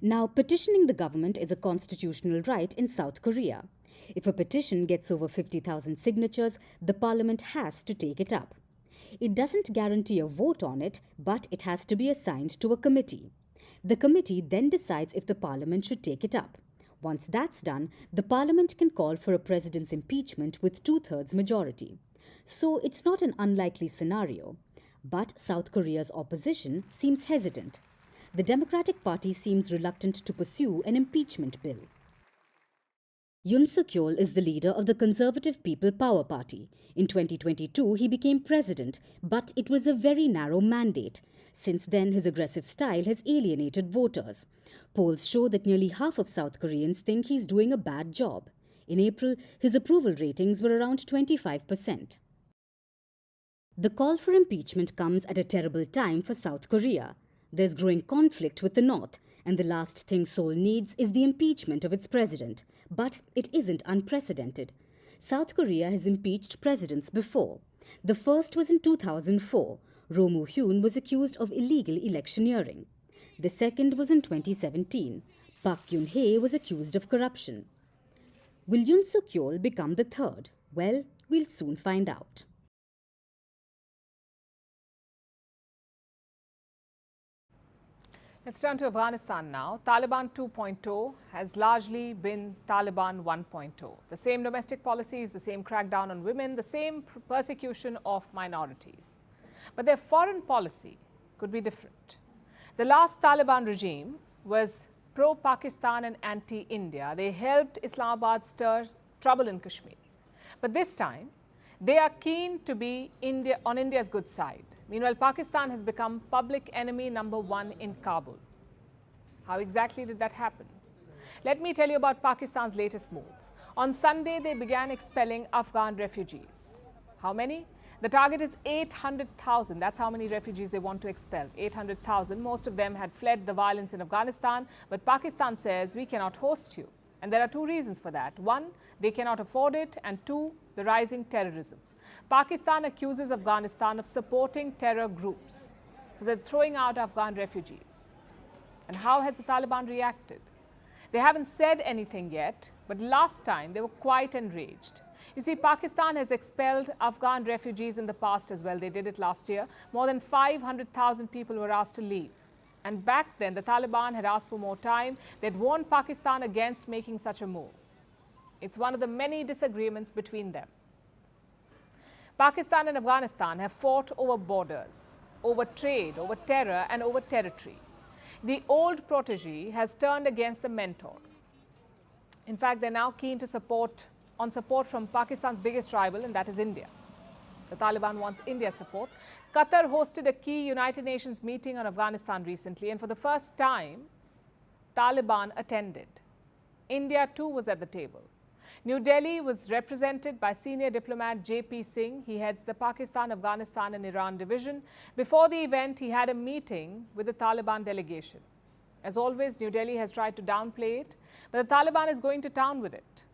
Now, petitioning the government is a constitutional right in South Korea. If a petition gets over 50,000 signatures, the parliament has to take it up. It doesn't guarantee a vote on it, but it has to be assigned to a committee. The committee then decides if the parliament should take it up. Once that's done, the parliament can call for a president's impeachment with 2/3 majority. So it's not an unlikely scenario. But South Korea's opposition seems hesitant. The Democratic Party seems reluctant to pursue an impeachment bill. Yoon Suk-yeol is the leader of the Conservative People Power Party. In 2022, he became president, but it was a very narrow mandate. Since then, his aggressive style has alienated voters. Polls show that nearly half of South Koreans think he's doing a bad job. In April, his approval ratings were around 25%. The call for impeachment comes at a terrible time for South Korea. There's growing conflict with the North, and the last thing Seoul needs is the impeachment of its president. But it isn't unprecedented. South Korea has impeached presidents before. The first was in 2004. Roh Moo-hyun was accused of illegal electioneering. The second was in 2017. Park Geun-hye was accused of corruption. Will Yoon Suk-yeol become the third? Well, we'll soon find out. Let's turn to Afghanistan now. Taliban 2.0 has largely been Taliban 1.0. The same domestic policies, the same crackdown on women, the same persecution of minorities. But their foreign policy could be different. The last Taliban regime was pro-Pakistan and anti-India. They helped Islamabad stir trouble in Kashmir. But this time, they are keen to be on India's good side. Meanwhile, Pakistan has become public enemy #1 in Kabul. How exactly did that happen? Let me tell you about Pakistan's latest move. On Sunday, they began expelling Afghan refugees. How many? The target is 800,000. That's how many refugees they want to expel. 800,000. Most of them had fled the violence in Afghanistan, but Pakistan says we cannot host you. And there are two reasons for that. One, they cannot afford it, and two, the rising terrorism. Pakistan accuses Afghanistan of supporting terror groups. So they're throwing out Afghan refugees. And how has the Taliban reacted? They haven't said anything yet, but last time they were quite enraged. You see, Pakistan has expelled Afghan refugees in the past as well. They did it last year. More than 500,000 people were asked to leave. And back then, the Taliban had asked for more time. They'd warned Pakistan against making such a move. It's one of the many disagreements between them. Pakistan and Afghanistan have fought over borders, over trade, over terror, and over territory. The old protege has turned against the mentor. In fact, they're now keen to support from Pakistan's biggest rival, and that is India. The Taliban wants India's support. Qatar hosted a key United Nations meeting on Afghanistan recently, and for the first time, Taliban attended. India too was at the table. New Delhi was represented by senior diplomat J.P. Singh. He heads the Pakistan, Afghanistan and Iran division. Before the event, he had a meeting with the Taliban delegation. As always, New Delhi has tried to downplay it, but the Taliban is going to town with it.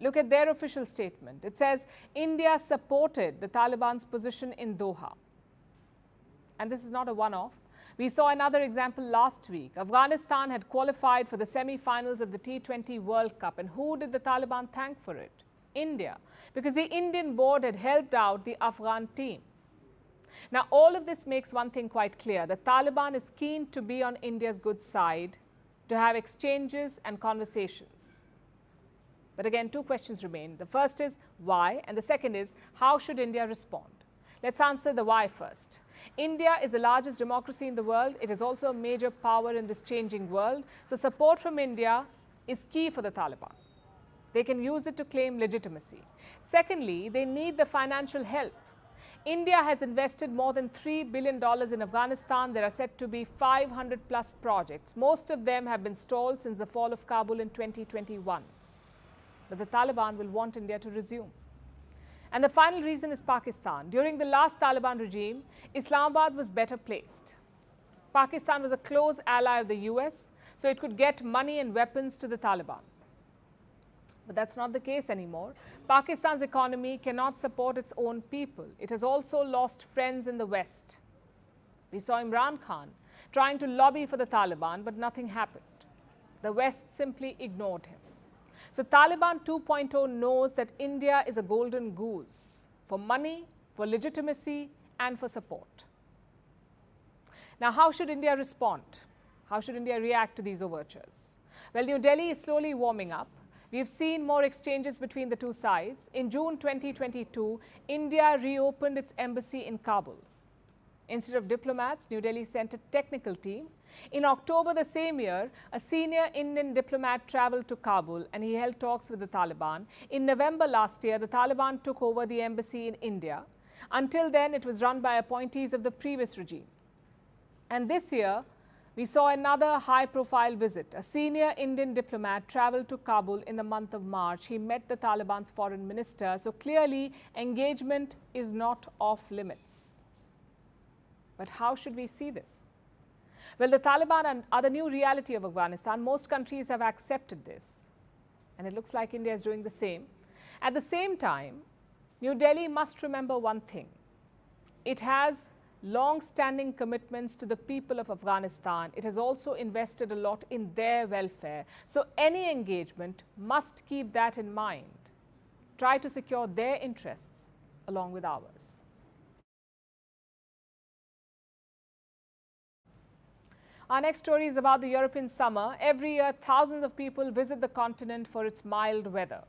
Look at their official statement. It says, India supported the Taliban's position in Doha. And this is not a one-off. We saw another example last week. Afghanistan had qualified for the semi-finals of the T20 World Cup. And who did the Taliban thank for it? India. Because the Indian board had helped out the Afghan team. Now, all of this makes one thing quite clear. The Taliban is keen to be on India's good side, to have exchanges and conversations. But again, two questions remain. The first is why, and the second is how should India respond? Let's answer the why first. India is the largest democracy in the world. It is also a major power in this changing world. So support from India is key for the Taliban. They can use it to claim legitimacy. Secondly, they need the financial help. India has invested more than $3 billion in Afghanistan. There are said to be 500 plus projects. Most of them have been stalled since the fall of Kabul in 2021. But the Taliban will want India to resume. And the final reason is Pakistan. During the last Taliban regime, Islamabad was better placed. Pakistan was a close ally of the US, so it could get money and weapons to the Taliban. But that's not the case anymore. Pakistan's economy cannot support its own people. It has also lost friends in the West. We saw Imran Khan trying to lobby for the Taliban, but nothing happened. The West simply ignored him. So Taliban 2.0 knows that India is a golden goose for money, for legitimacy, and for support. Now, how should India respond? How should India react to these overtures? Well, New Delhi is slowly warming up. We've seen more exchanges between the two sides. In June 2022, India reopened its embassy in Kabul. Instead of diplomats, New Delhi sent a technical team. In October the same year, a senior Indian diplomat traveled to Kabul and he held talks with the Taliban. In November last year, the Taliban took over the embassy in India. Until then, it was run by appointees of the previous regime. And this year, we saw another high-profile visit. A senior Indian diplomat traveled to Kabul in the month of March. He met the Taliban's foreign minister. So clearly, engagement is not off limits. But how should we see this? Well, the Taliban are the new reality of Afghanistan. Most countries have accepted this. And it looks like India is doing the same. At the same time, New Delhi must remember one thing. It has long-standing commitments to the people of Afghanistan. It has also invested a lot in their welfare. So any engagement must keep that in mind. Try to secure their interests along with ours. Our next story is about the European summer. Every year, thousands of people visit the continent for its mild weather.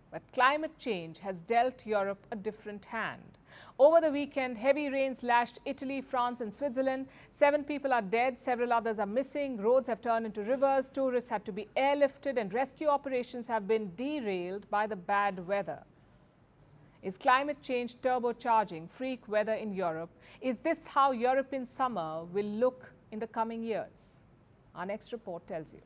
But climate change has dealt Europe a different hand. Over the weekend, heavy rains lashed Italy, France and Switzerland. 7 people are dead, several others are missing. Roads have turned into rivers, tourists had to be airlifted and rescue operations have been derailed by the bad weather. Is climate change turbocharging freak weather in Europe? Is this how European summer will look in the coming years? Our next report tells you.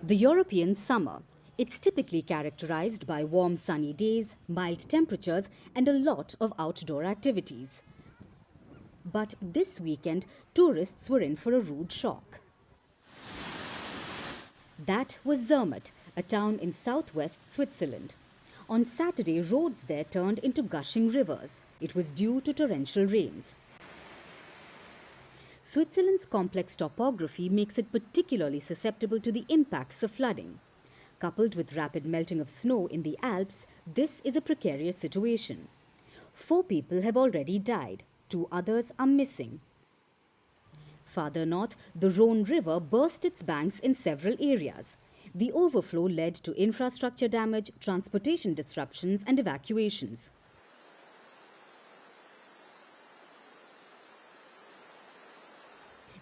The European summer. It's typically characterized by warm sunny days, mild temperatures and a lot of outdoor activities. But this weekend, tourists were in for a rude shock. That was Zermatt, a town in southwest Switzerland. On Saturday, roads there turned into gushing rivers. It was due to torrential rains. Switzerland's complex topography makes it particularly susceptible to the impacts of flooding. Coupled with rapid melting of snow in the Alps, this is a precarious situation. 4 people have already died. 2 others are missing. Farther north, the Rhone River burst its banks in several areas. The overflow led to infrastructure damage, transportation disruptions and evacuations.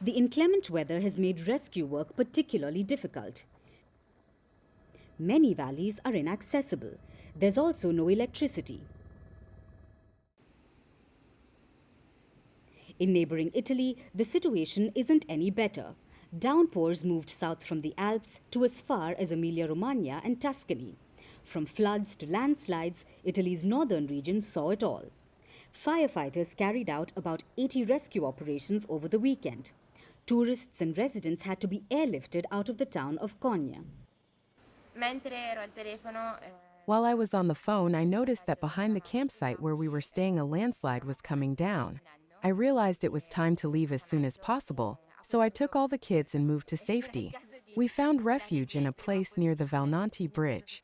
The inclement weather has made rescue work particularly difficult. Many valleys are inaccessible. There's also no electricity. In neighboring Italy, the situation isn't any better. Downpours moved south from the Alps to as far as Emilia-Romagna and Tuscany. From floods to landslides, Italy's northern region saw it all. Firefighters carried out about 80 rescue operations over the weekend. Tourists and residents had to be airlifted out of the town of Konya. While I was on the phone, I noticed that behind the campsite where we were staying, a landslide was coming down. I realized it was time to leave as soon as possible, so I took all the kids and moved to safety. We found refuge in a place near the Vantage bridge.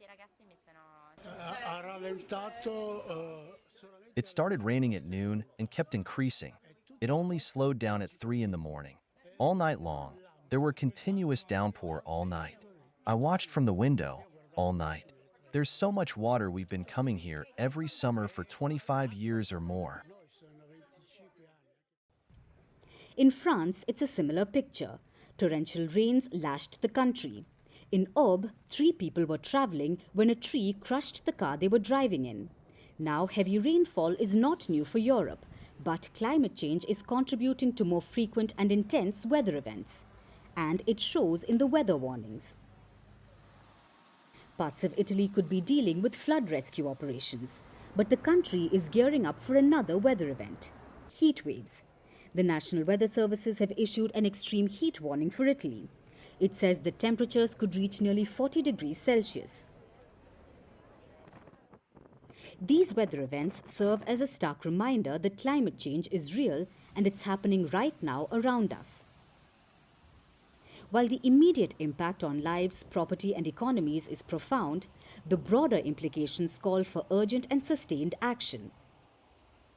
It started raining at noon and kept increasing. It only slowed down at 3 in the morning. All night long, there were continuous downpour all night. I watched from the window all night. There's so much water. We've been coming here every summer for 25 years or more. In France, it's a similar picture. Torrential rains lashed the country. In Aube, 3 people were traveling when a tree crushed the car they were driving in. Now, heavy rainfall is not new for Europe, but climate change is contributing to more frequent and intense weather events. And it shows in the weather warnings. Parts of Italy could be dealing with flood rescue operations, but the country is gearing up for another weather event: heat waves. The National Weather Services have issued an extreme heat warning for Italy. It says the temperatures could reach nearly 40 degrees Celsius. These weather events serve as a stark reminder that climate change is real and it's happening right now around us. While the immediate impact on lives, property and economies is profound, the broader implications call for urgent and sustained action.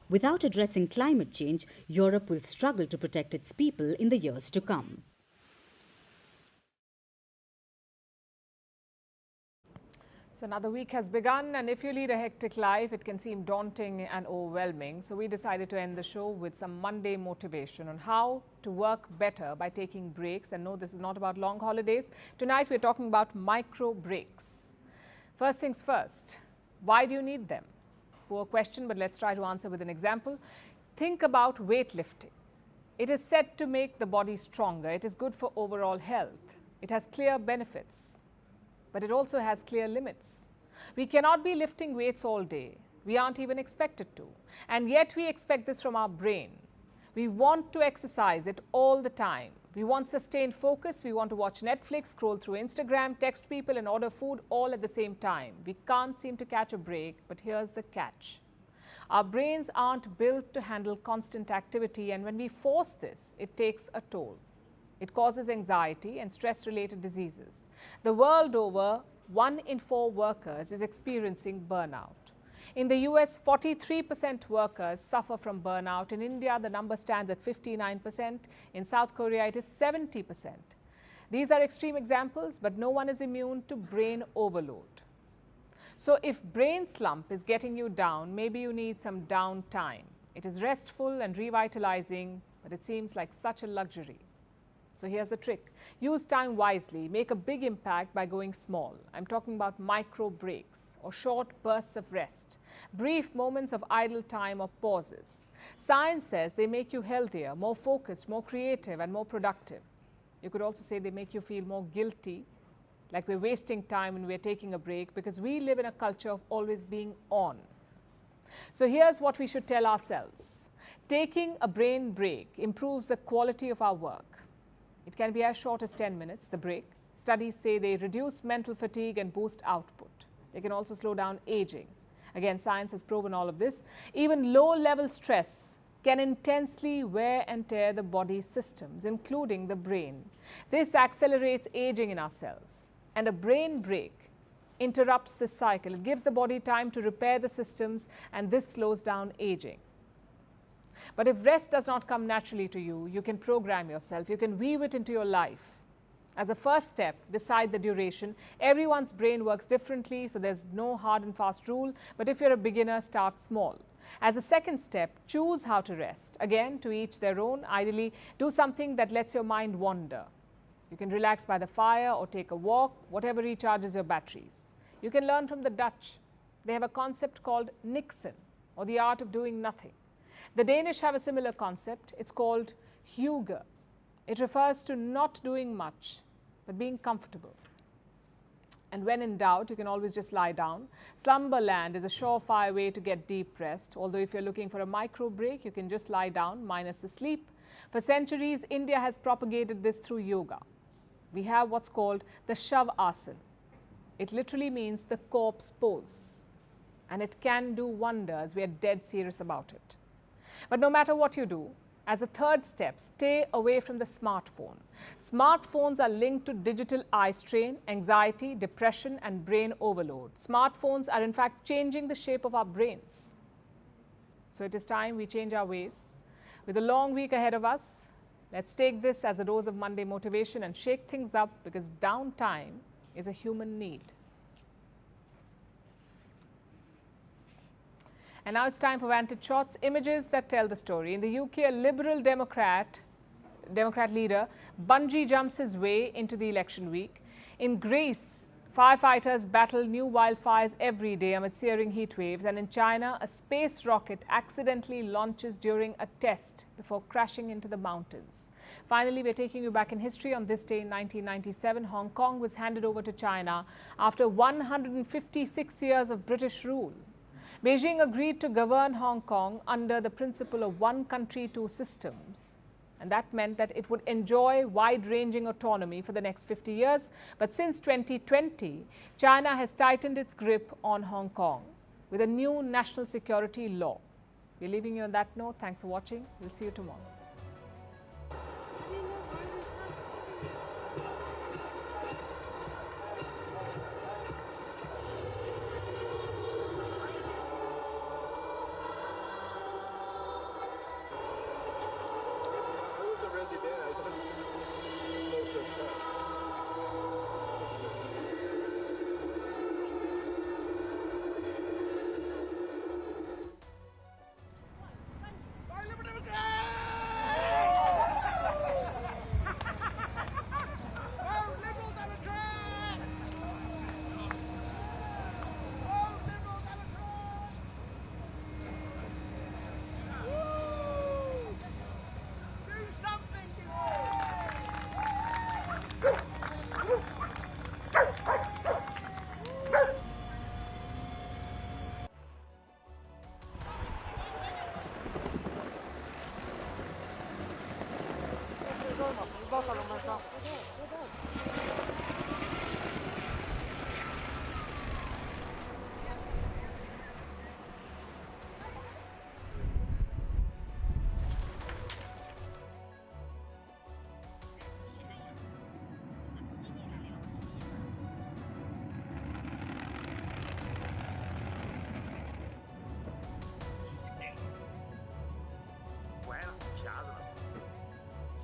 Without addressing climate change, Europe will struggle to protect its people in the years to come. So another week has begun, and if you lead a hectic life, it can seem daunting and overwhelming. So we decided to end the show with some Monday motivation on how to work better by taking breaks. And no, this is not about long holidays. Tonight we're talking about micro breaks. First things first, why do you need them? Poor question, but let's try to answer with an example. Think about weightlifting. It is said to make the body stronger. It is good for overall health. It has clear benefits. But it also has clear limits. We cannot be lifting weights all day. We aren't even expected to. And yet we expect this from our brain. We want to exercise it all the time. We want sustained focus. We want to watch Netflix, scroll through Instagram, text people and order food all at the same time. We can't seem to catch a break, but here's the catch. Our brains aren't built to handle constant activity, and when we force this, it takes a toll. It causes anxiety and stress-related diseases. The world over, 1 in 4 workers is experiencing burnout. In the US, 43% workers suffer from burnout. In India, the number stands at 59%. In South Korea, it is 70%. These are extreme examples, but no one is immune to brain overload. So if brain slump is getting you down, maybe you need some downtime. It is restful and revitalizing, but it seems like such a luxury. So here's the trick. Use time wisely. Make a big impact by going small. I'm talking about micro breaks or short bursts of rest, brief moments of idle time or pauses. Science says they make you healthier, more focused, more creative, and more productive. You could also say they make you feel more guilty, like we're wasting time when we're taking a break, because we live in a culture of always being on. So here's what we should tell ourselves. Taking a brain break improves the quality of our work. It can be as short as 10 minutes, the break. Studies say they reduce mental fatigue and boost output. They can also slow down aging. Again, science has proven all of this. Even low-level stress can intensely wear and tear the body's systems, including the brain. This accelerates aging in our cells. And a brain break interrupts this cycle. It gives the body time to repair the systems, and this slows down aging. But if rest does not come naturally to you, you can program yourself. You can weave it into your life. As a first step, decide the duration. Everyone's brain works differently, so there's no hard and fast rule. But if you're a beginner, start small. As a second step, choose how to rest. Again, to each their own. Ideally, do something that lets your mind wander. You can relax by the fire or take a walk, whatever recharges your batteries. You can learn from the Dutch. They have a concept called niksen, or the art of doing nothing. The Danish have a similar concept. It's called hygge. It refers to not doing much, but being comfortable. And when in doubt, you can always just lie down. Slumberland is a surefire way to get deep rest. Although if you're looking for a micro break, you can just lie down, minus the sleep. For centuries, India has propagated this through yoga. We have what's called the Shavasana. It literally means the corpse pose. And it can do wonders. We are dead serious about it. But no matter what you do, as a third step, stay away from the smartphone. Smartphones are linked to digital eye strain, anxiety, depression, and brain overload. Smartphones are in fact changing the shape of our brains. So it is time we change our ways. With a long week ahead of us, let's take this as a dose of Monday motivation and shake things up, because downtime is a human need. And now it's time for Vantage Shots, images that tell the story. In the UK, a Liberal Democrat leader bungee jumps his way into the election week. In Greece, firefighters battle new wildfires every day amid searing heat waves. And in China, a space rocket accidentally launches during a test before crashing into the mountains. Finally, we're taking you back in history. On this day in 1997, Hong Kong was handed over to China after 156 years of British rule. Beijing agreed to govern Hong Kong under the principle of one country, two systems. And that meant that it would enjoy wide-ranging autonomy for the next 50 years. But since 2020, China has tightened its grip on Hong Kong with a new national security law. We're leaving you on that note. Thanks for watching. We'll see you tomorrow.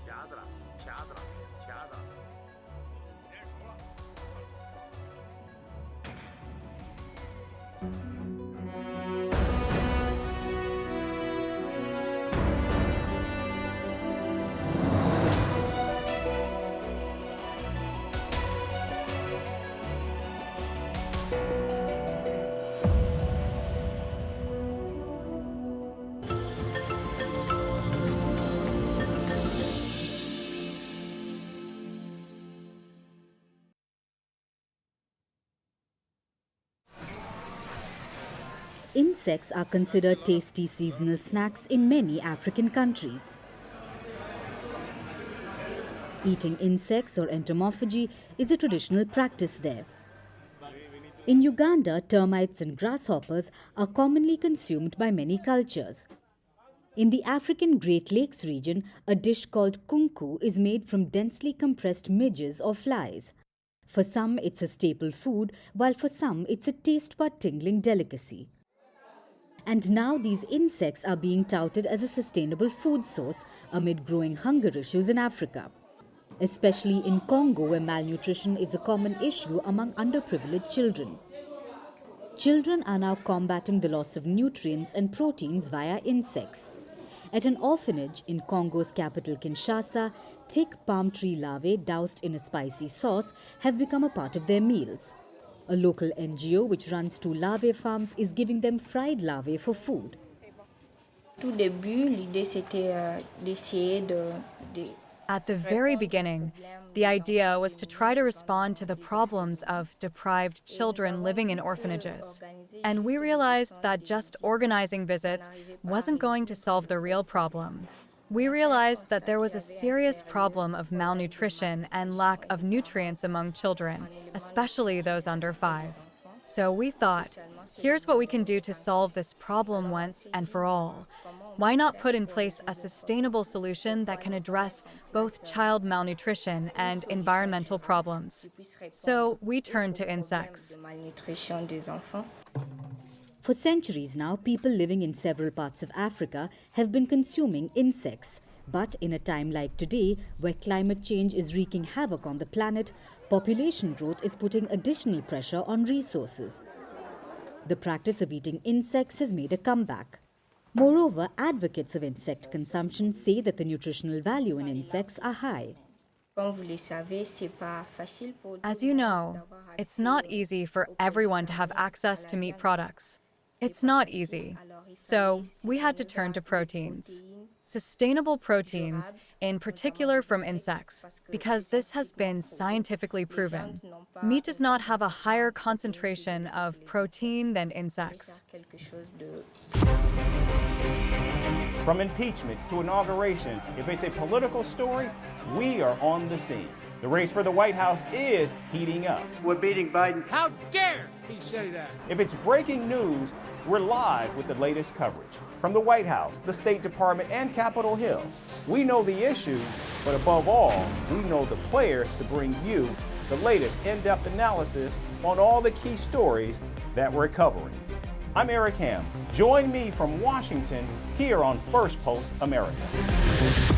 Chadra, chadra, chadra. Insects are considered tasty seasonal snacks in many African countries. Eating insects or entomophagy is a traditional practice there. In Uganda, termites and grasshoppers are commonly consumed by many cultures. In the African Great Lakes region, a dish called kunku is made from densely compressed midges or flies. For some, it's a staple food, while for some, it's a taste bud tingling delicacy. And now these insects are being touted as a sustainable food source amid growing hunger issues in Africa, especially in Congo, where malnutrition is a common issue among underprivileged children. Children are now combating the loss of nutrients and proteins via insects. At an orphanage in Congo's capital Kinshasa, thick palm tree larvae doused in a spicy sauce have become a part of their meals. A local NGO which runs 2 larvae farms is giving them fried larvae for food. At the very beginning, the idea was to try to respond to the problems of deprived children living in orphanages. And we realized that just organizing visits wasn't going to solve the real problem. We realized that there was a serious problem of malnutrition and lack of nutrients among children, especially those under 5. So we thought, here's what we can do to solve this problem once and for all. Why not put in place a sustainable solution that can address both child malnutrition and environmental problems? So we turned to insects. For centuries now, people living in several parts of Africa have been consuming insects. But in a time like today, where climate change is wreaking havoc on the planet, population growth is putting additional pressure on resources. The practice of eating insects has made a comeback. Moreover, advocates of insect consumption say that the nutritional value in insects are high. As you know, it's not easy for everyone to have access to meat products. It's not easy. So we had to turn to proteins. Sustainable proteins, in particular from insects, because this has been scientifically proven. Meat does not have a higher concentration of protein than insects. From impeachments to inaugurations, if it's a political story, we are on the scene. The race for the White House is heating up. We're beating Biden. How dare he say that? If it's breaking news, we're live with the latest coverage. From the White House, the State Department, and Capitol Hill, we know the issues, but above all, we know the players to bring you the latest in-depth analysis on all the key stories that we're covering. I'm Eric Ham. Join me from Washington here on Firstpost America.